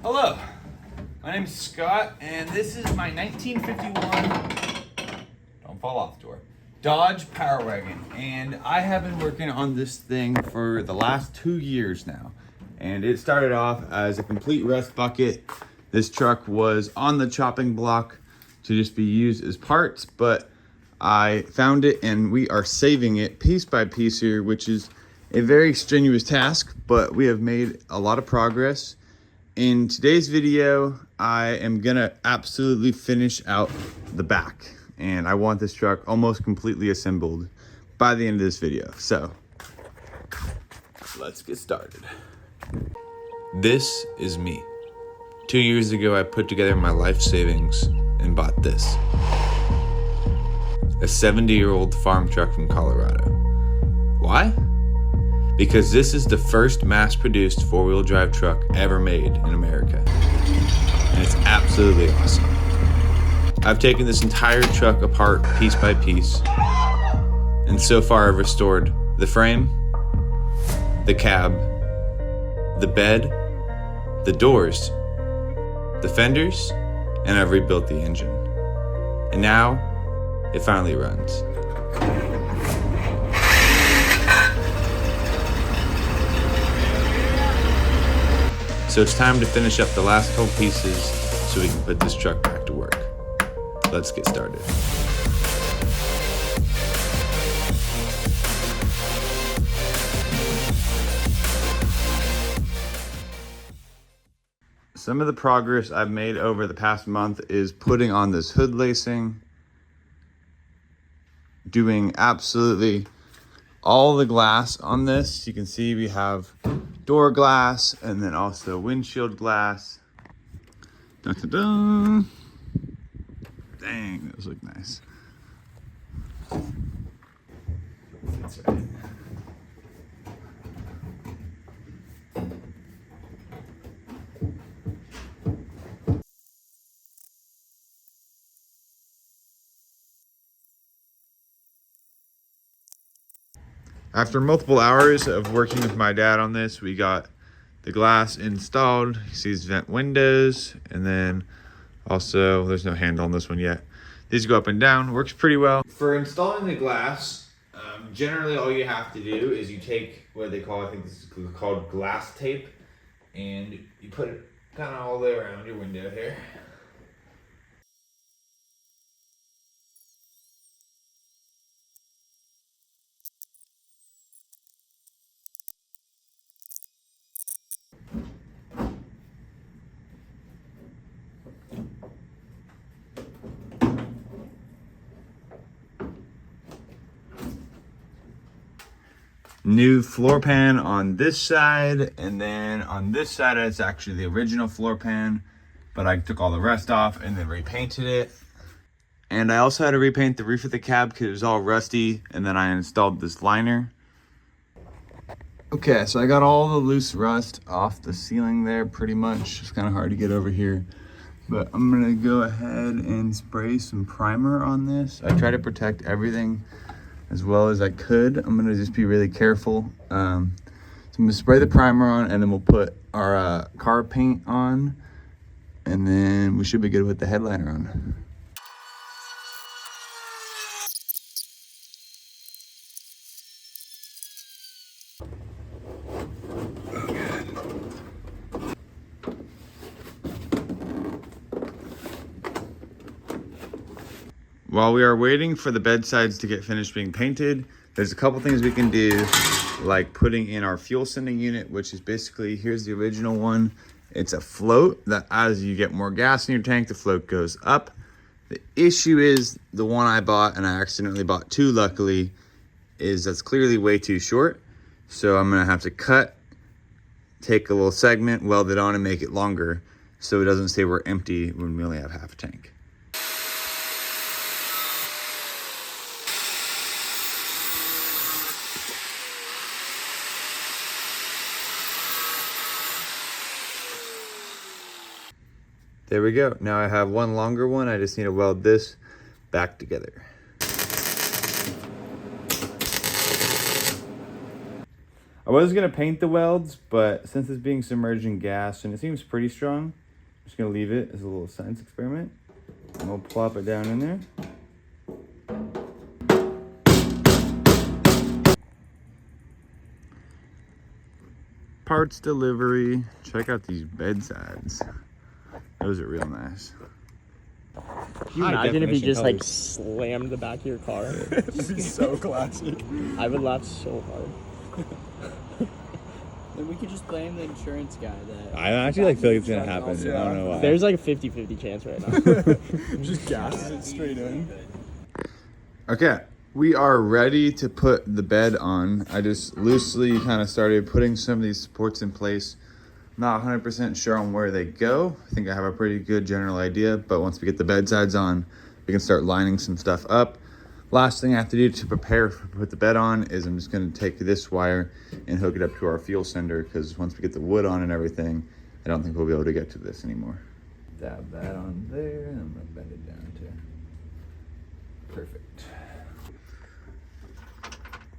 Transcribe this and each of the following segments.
Hello, my name is Scott, and this is my 1951, don't fall off door, Dodge Power Wagon. And I have been working on this thing for the last 2 years now. And it started off as a complete rust bucket. This truck was on the chopping block to just be used as parts, but I found it and we are saving it piece by piece here, which is a very strenuous task, but we have made a lot of progress. In today's video, I am gonna absolutely finish out the back, and I want this truck almost completely assembled by the end of this video. So let's get started. This is me. 2 years ago, I put together my life savings and bought this. A 70-year-old farm truck from Colorado. Why? Because this is the first mass-produced four-wheel drive truck ever made in America. And it's absolutely awesome. I've taken this entire truck apart piece by piece, and so far I've restored the frame, the cab, the bed, the doors, the fenders, and I've rebuilt the engine. And now, it finally runs. So it's time to finish up the last couple pieces so we can put this truck back to work. Let's get started. Some of the progress I've made over the past month is putting on this hood lacing, doing absolutely all the glass on this. You can see we have door glass and then also windshield glass. Dun, dun, dun. Dang, those look nice. That's right. After multiple hours of working with my dad on this, we got the glass installed. You see these vent windows, and then also there's no handle on this one yet. These go up and down, works pretty well. For installing the glass, generally all you have to do is you take what they call, I think this is called glass tape, and you put it kind of all the way around your window here. New floor pan on this side, and then on this side it's actually the original floor pan, but I took all the rest off and then repainted it. And I also had to repaint the roof of the cab because it was all rusty, and then I installed this liner. Okay, so I got all the loose rust off the ceiling there pretty much. It's kind of hard to get over here, but I'm gonna go ahead and spray some primer on this. I try to protect everything as well as I could. I'm gonna just be really careful. So I'm gonna spray the primer on, and then we'll put our car paint on, and then we should be good with the headliner on. While we are waiting for the bedsides to get finished being painted, there's a couple things we can do, like putting in our fuel sending unit, which is basically, here's the original one. It's a float that as you get more gas in your tank, the float goes up. The issue is the one I bought, and I accidentally bought two luckily, is that's clearly way too short. So I'm gonna have to take a little segment, weld it on, and make it longer so it doesn't say we're empty when we only have half a tank. There we go. Now I have one longer one. I just need to weld this back together. I I was gonna paint the welds, but since it's being submerged in gas and it seems pretty strong, I'm just gonna leave it as a little science experiment. And we'll plop it down in there. Parts delivery. Check out these bedsides. Those are real nice. Can you imagine if you just like slammed the back of your car? That'd be so classy. I would laugh so hard. Then we could just blame the insurance guy that... I actually feel like it's gonna happen. I don't know why. There's like a 50-50 chance right now. Just gasses it straight in. Okay, we are ready to put the bed on. I just loosely kind of started putting some of these supports in place. Not 100% sure on where they go. I think I have a pretty good general idea, but once we get the bed sides on, we can start lining some stuff up. Last thing I have to do to prepare to put the bed on is I'm just gonna take this wire and hook it up to our fuel sender, because once we get the wood on and everything, I don't think we'll be able to get to this anymore. Dab that on there, and I'm gonna bend it down too. Perfect.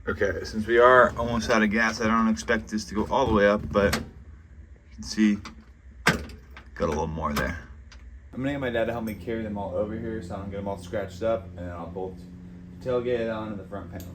Okay, since we are almost out of gas, I don't expect this to go all the way up, but you can see, got a little more there. I'm gonna get my dad to help me carry them all over here so I don't get them all scratched up, and then I'll bolt the tailgate onto the front panel.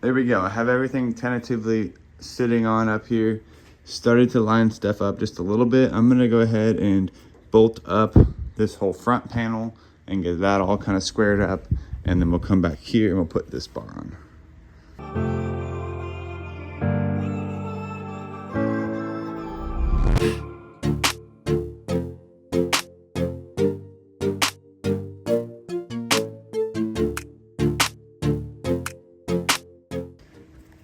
There we go. I have everything tentatively sitting on up here. Started to line stuff up just a little bit. I'm gonna go ahead and bolt up this whole front panel and get that all kind of squared up, and then we'll come back here and we'll put this bar on.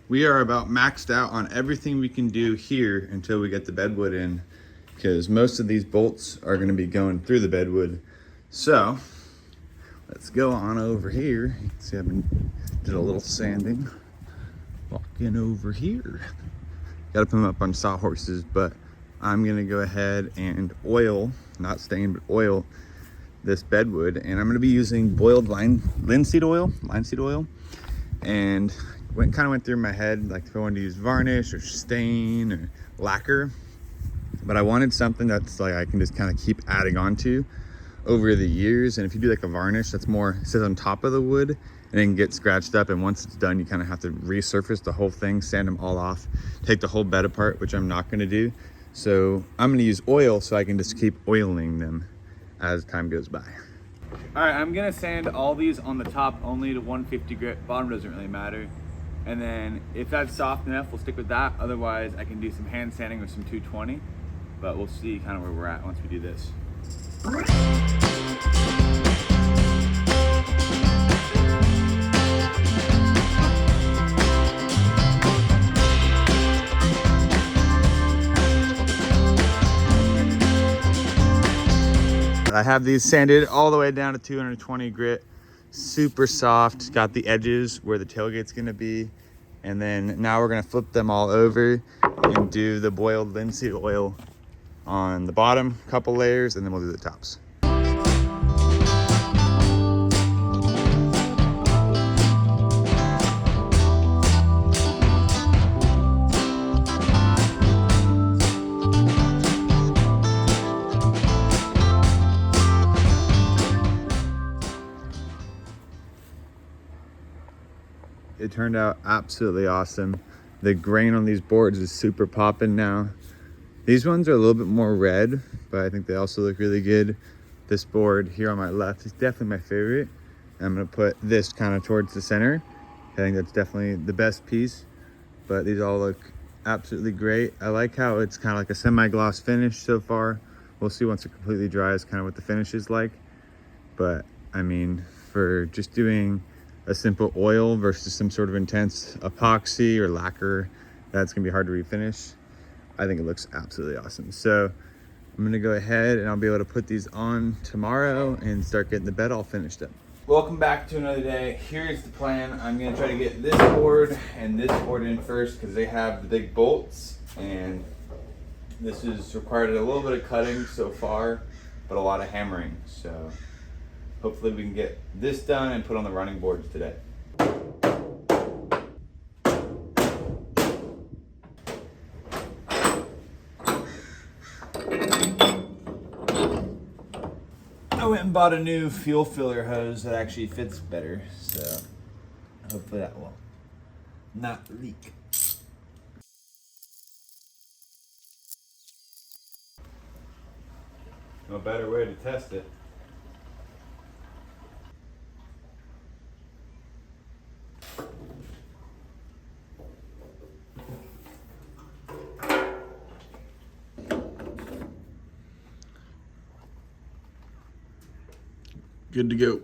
We are about maxed out on everything we can do here until we get the bedwood in, because most of these bolts are going to be going through the bedwood. So let's go on over here. You can see I did a little sanding. Walking over here. Got to put them up on sawhorses, but I'm going to go ahead and oil, not stain, but oil this bedwood. And I'm going to be using boiled linseed oil, and kind of went through my head like if I wanted to use varnish or stain or lacquer, but I wanted something that's like I can just kind of keep adding on to over the years. And if you do like a varnish, that's more sits on top of the wood and then get scratched up, and once it's done you kind of have to resurface the whole thing, sand them all off, take the whole bed apart, which I'm not going to do. So I'm going to use oil so I can just keep oiling them as time goes by. All right, I'm going to sand all these on the top only to 150 grit. Bottom doesn't really matter. And then if that's soft enough, we'll stick with that. Otherwise, I can do some hand sanding with some 220, but we'll see kind of where we're at once we do this. I have these sanded all the way down to 220 grit. Super soft, got the edges where the tailgate's gonna be, and then now we're gonna flip them all over and do the boiled linseed oil on the bottom couple layers, and then we'll do the tops. It turned out absolutely awesome. The grain on these boards is super popping now. These ones are a little bit more red, but I think they also look really good. This board here on my left is definitely my favorite. I'm gonna put this kind of towards the center. I think that's definitely the best piece, but these all look absolutely great. I like how it's kind of like a semi-gloss finish so far. We'll see once it completely dries kind of what the finish is like. But I mean, for just doing a simple oil versus some sort of intense epoxy or lacquer that's gonna be hard to refinish, I think it looks absolutely awesome. So I'm gonna go ahead and I'll be able to put these on tomorrow and start getting the bed all finished up. Welcome back to another day. Here's the plan. I'm gonna try to get this board and this board in first because they have the big bolts, and this has required a little bit of cutting so far, but a lot of hammering. So hopefully we can get this done and put on the running boards today. I went and bought a new fuel filler hose that actually fits better, so hopefully that will not leak. No better way to test it. Good to go.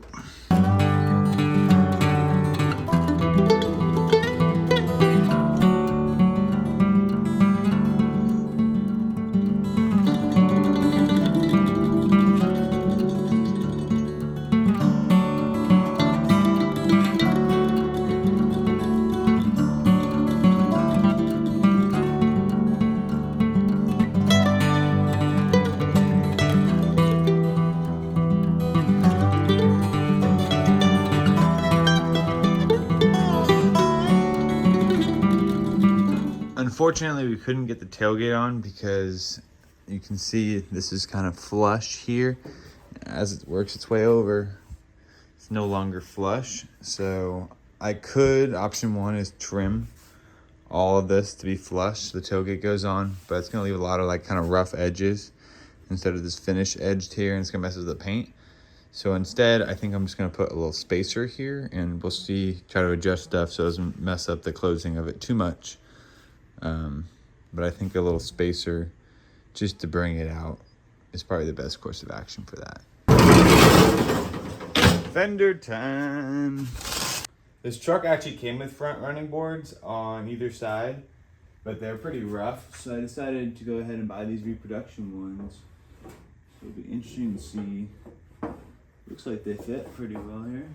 Unfortunately, we couldn't get the tailgate on because you can see this is kind of flush here. As it works its way over, it's no longer flush. So I could, option one is trim all of this to be flush so the tailgate goes on, but it's gonna leave a lot of like kind of rough edges instead of this finished edged here, and it's gonna mess with the paint. So instead, I think I'm just gonna put a little spacer here, and we'll see, try to adjust stuff so it doesn't mess up the closing of it too much. But I think a little spacer just to bring it out is probably the best course of action for that. Fender time. This truck actually came with front running boards on either side, but they're pretty rough, so I decided to go ahead and buy these reproduction ones. So it'll be interesting to see. Looks like they fit pretty well here.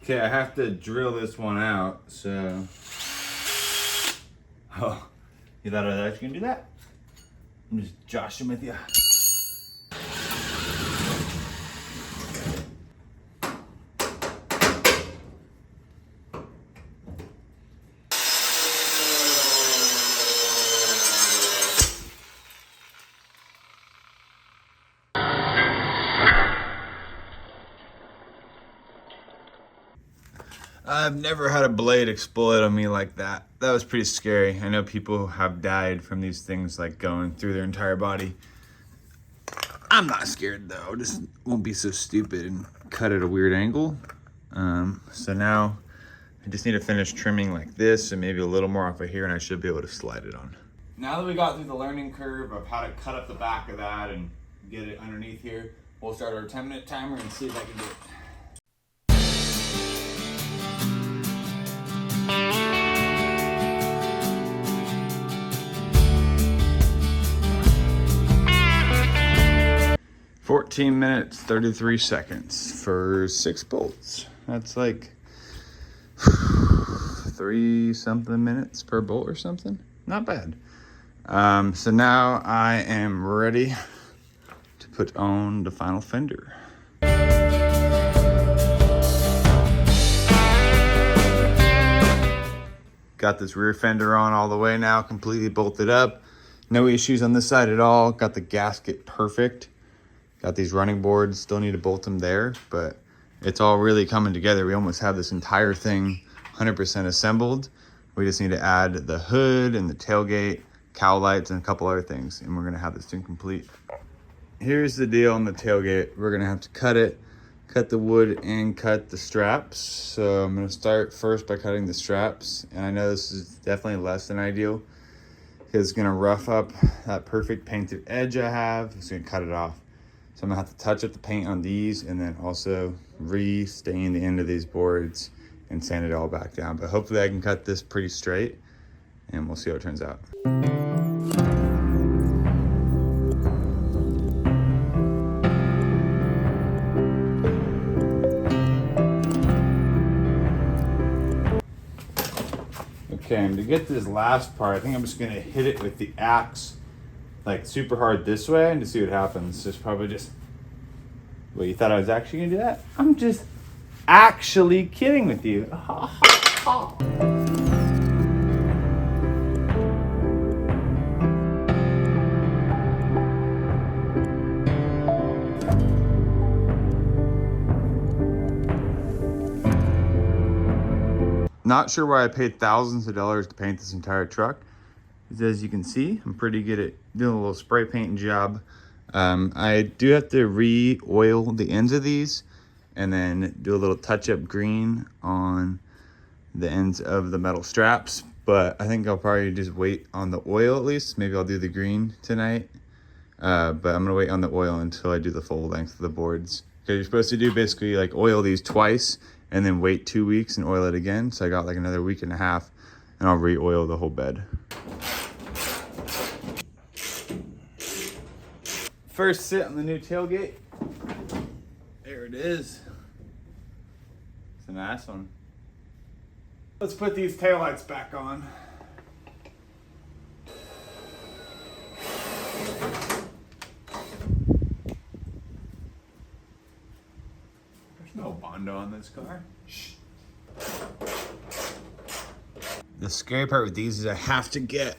Okay, I have to drill this one out, so. Oh, you thought I was gonna do that? I'm just joshing with you. I've never had a blade explode on me like that. That was pretty scary. I know people have died from these things like going through their entire body. I'm not scared though. Just won't be so stupid and cut at a weird angle. So now I just need to finish trimming like this and maybe a little more off of here, and I should be able to slide it on. Now that we got through the learning curve of how to cut up the back of that and get it underneath here, we'll start our 10-minute timer and see if I can do it. "14 minutes, 33 seconds for 6 bolts. That's like 3-something minutes per bolt or something. Not bad. So now I am ready to put on the final fender. Got this rear fender on all the way now, completely bolted up. No issues on this side at all. Got the gasket perfect. Got these running boards, still need to bolt them there, but it's all really coming together. We almost have this entire thing 100% assembled. We just need to add the hood and the tailgate, cowl lights, and a couple other things, and we're gonna have this thing complete. Here's the deal on the tailgate. We're gonna have to cut it, cut the wood, and cut the straps. So I'm gonna start first by cutting the straps, and I know this is definitely less than ideal because it's gonna rough up that perfect painted edge I have. It's gonna cut it off. So I'm gonna have to touch up the paint on these and then also re-stain the end of these boards and sand it all back down. But hopefully I can cut this pretty straight and we'll see how it turns out. Okay, and to get this last part, I think I'm just gonna hit it with the axe like super hard this way and to see what happens. It's probably just, well, you thought I was actually gonna do that? I'm just actually kidding with you. Not sure why I paid thousands of dollars to paint this entire truck. As you can see, I'm pretty good at doing a little spray painting job. I do have to re-oil the ends of these and then do a little touch-up green on the ends of the metal straps. But I think I'll probably just wait on the oil at least. Maybe I'll do the green tonight. But I'm gonna wait on the oil until I do the full length of the boards. Because you're supposed to do basically like oil these twice and then wait 2 weeks and oil it again. So I got like another week and a half and I'll re-oil the whole bed. First sit on the new tailgate. There it is. It's a nice one. Let's put these taillights back on. There's no Bondo on this car. Shh. The scary part with these is I have to get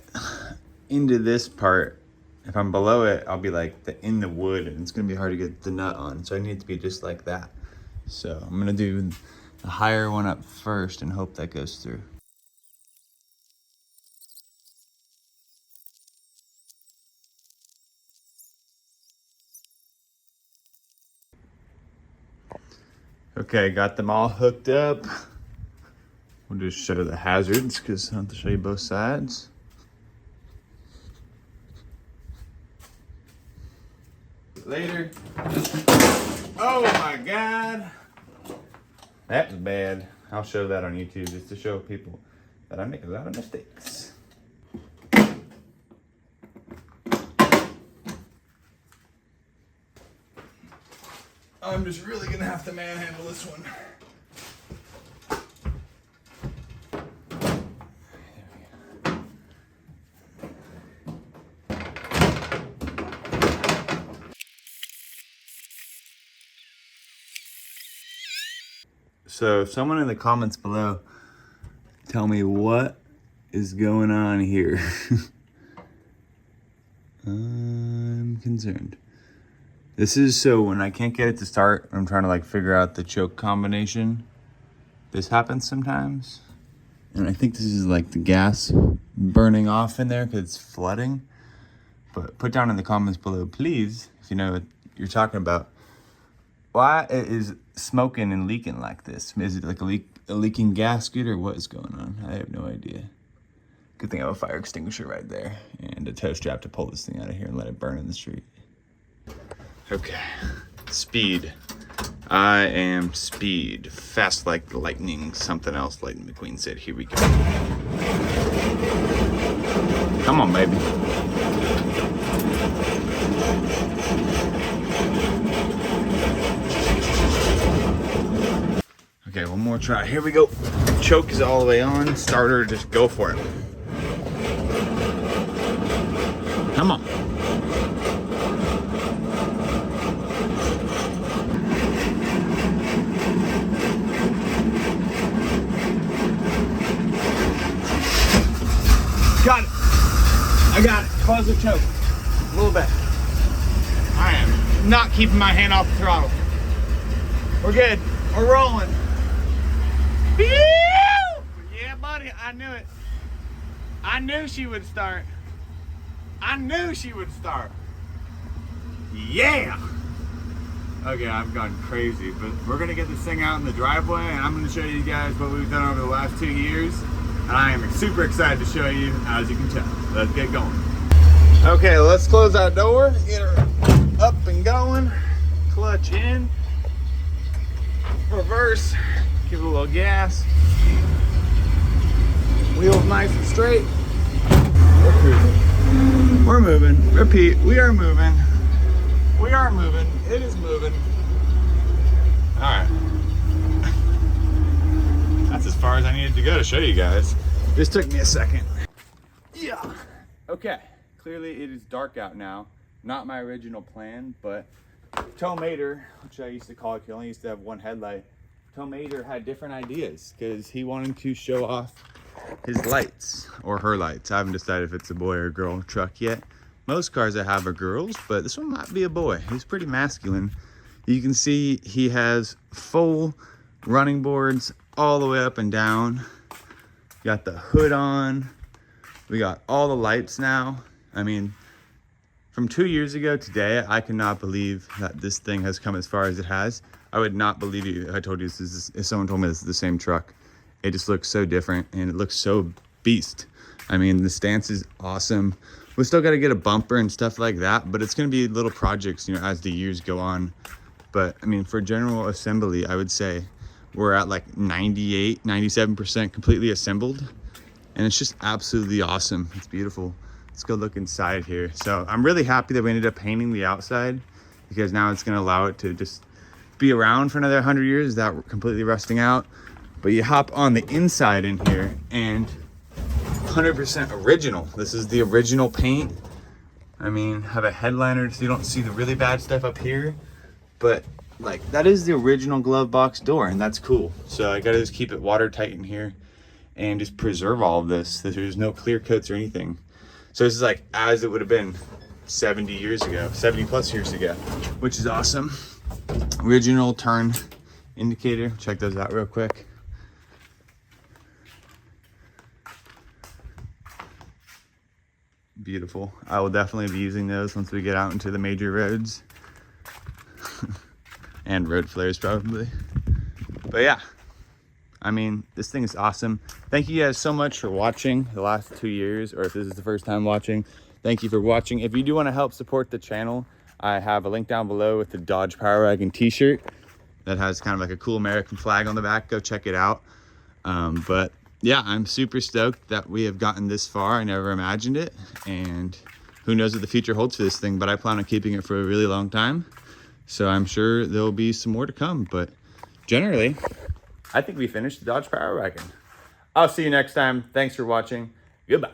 into this part. If I'm below it, I'll be like in the wood and it's gonna be hard to get the nut on. So I need it to be just like that. So I'm gonna do the higher one up first and hope that goes through. Okay, got them all hooked up. We'll just show the hazards because I have to show you both sides. Later. Oh my God. That was bad. I'll show that on YouTube just to show people that I make a lot of mistakes. I'm just really gonna have to manhandle this one. So someone in the comments below, tell me what is going on here. I'm concerned. This is so when I can't get it to start, I'm trying to like figure out the choke combination. This happens sometimes. And I think this is like the gas burning off in there because it's flooding. But put down in the comments below, please, if you know what you're talking about. Why is smoking and leaking like this? Is it like a leaking gasket or what is going on? I have no idea. Good thing I have a fire extinguisher right there and a tow strap to pull this thing out of here and let it burn in the street. Okay, speed. I am speed. Fast like lightning, something else Lightning McQueen said. Here we go. Come on, baby. Okay, one more try. Here we go. Choke is all the way on. Starter, just go for it. Come on. Got it. I got it. Close the choke. A little bit. I am not keeping my hand off the throttle. We're good. We're rolling. Yeah, buddy, I knew it. I knew she would start. I knew she would start. Yeah! Okay, I've gone crazy, but we're gonna get this thing out in the driveway and I'm gonna show you guys what we've done over the last 2 years. And I am super excited to show you, as you can tell. Let's get going. Okay, let's close that door, get her up and going. Clutch in, reverse, Give it a little gas. Wheels nice and straight. We're cruising. We're moving. Repeat, we are moving. We are moving. It is moving. All right. That's as far as I needed to go to show you guys. This took me a second. Yeah. Okay. Clearly it is dark out now. Not my original plan, but Tomater, which I used to call it, he only used to have one headlight. Tomater had different ideas because he wanted to show off his lights or her lights. I haven't decided if it's a boy or girl truck yet. Most cars I have are girls, but this one might be a boy. He's pretty masculine. You can see he has full running boards all the way up and down. Got the hood on. We got all the lights now. I mean, from 2 years ago today, I cannot believe that this thing has come as far as it has. I would not believe you if I told you this is, if someone told me this is the same truck. It just looks so different and it looks so beast. I mean, the stance is awesome. We still got to get a bumper and stuff like that, but it's going to be little projects, you know, as the years go on. But I mean, for general assembly, I would say we're at like 98, 97% completely assembled. And it's just absolutely awesome. It's beautiful. Let's go look inside here. So I'm really happy that we ended up painting the outside because now it's going to allow it to just be around for another 100 years without completely rusting out. But you hop on the inside in here and 100% original. This is the original paint. I mean, have a headliner so you don't see the really bad stuff up here. But like, that is the original glove box door, and that's cool. So I gotta just keep it watertight in here and just preserve all of this. There's no clear coats or anything. So this is like as it would have been 70 years ago, 70 plus years ago, which is awesome. Original turn indicator. Check those out real quick. Beautiful. I will definitely be using those once we get out into the major roads. And road flares probably. But yeah, I mean, this thing is awesome. Thank you guys so much for watching the last 2 years, or if this is the first time watching, thank you for watching. If you do want to help support the channel, I have a link down below with the Dodge Power Wagon t-shirt that has kind of like a cool American flag on the back. Go check it out. But yeah, I'm super stoked that we have gotten this far. I never imagined it, and who knows what the future holds for this thing, but I plan on keeping it for a really long time. So I'm sure there'll be some more to come, but generally, I think we finished the Dodge Power Wagon. I'll see you next time. Thanks for watching. Goodbye.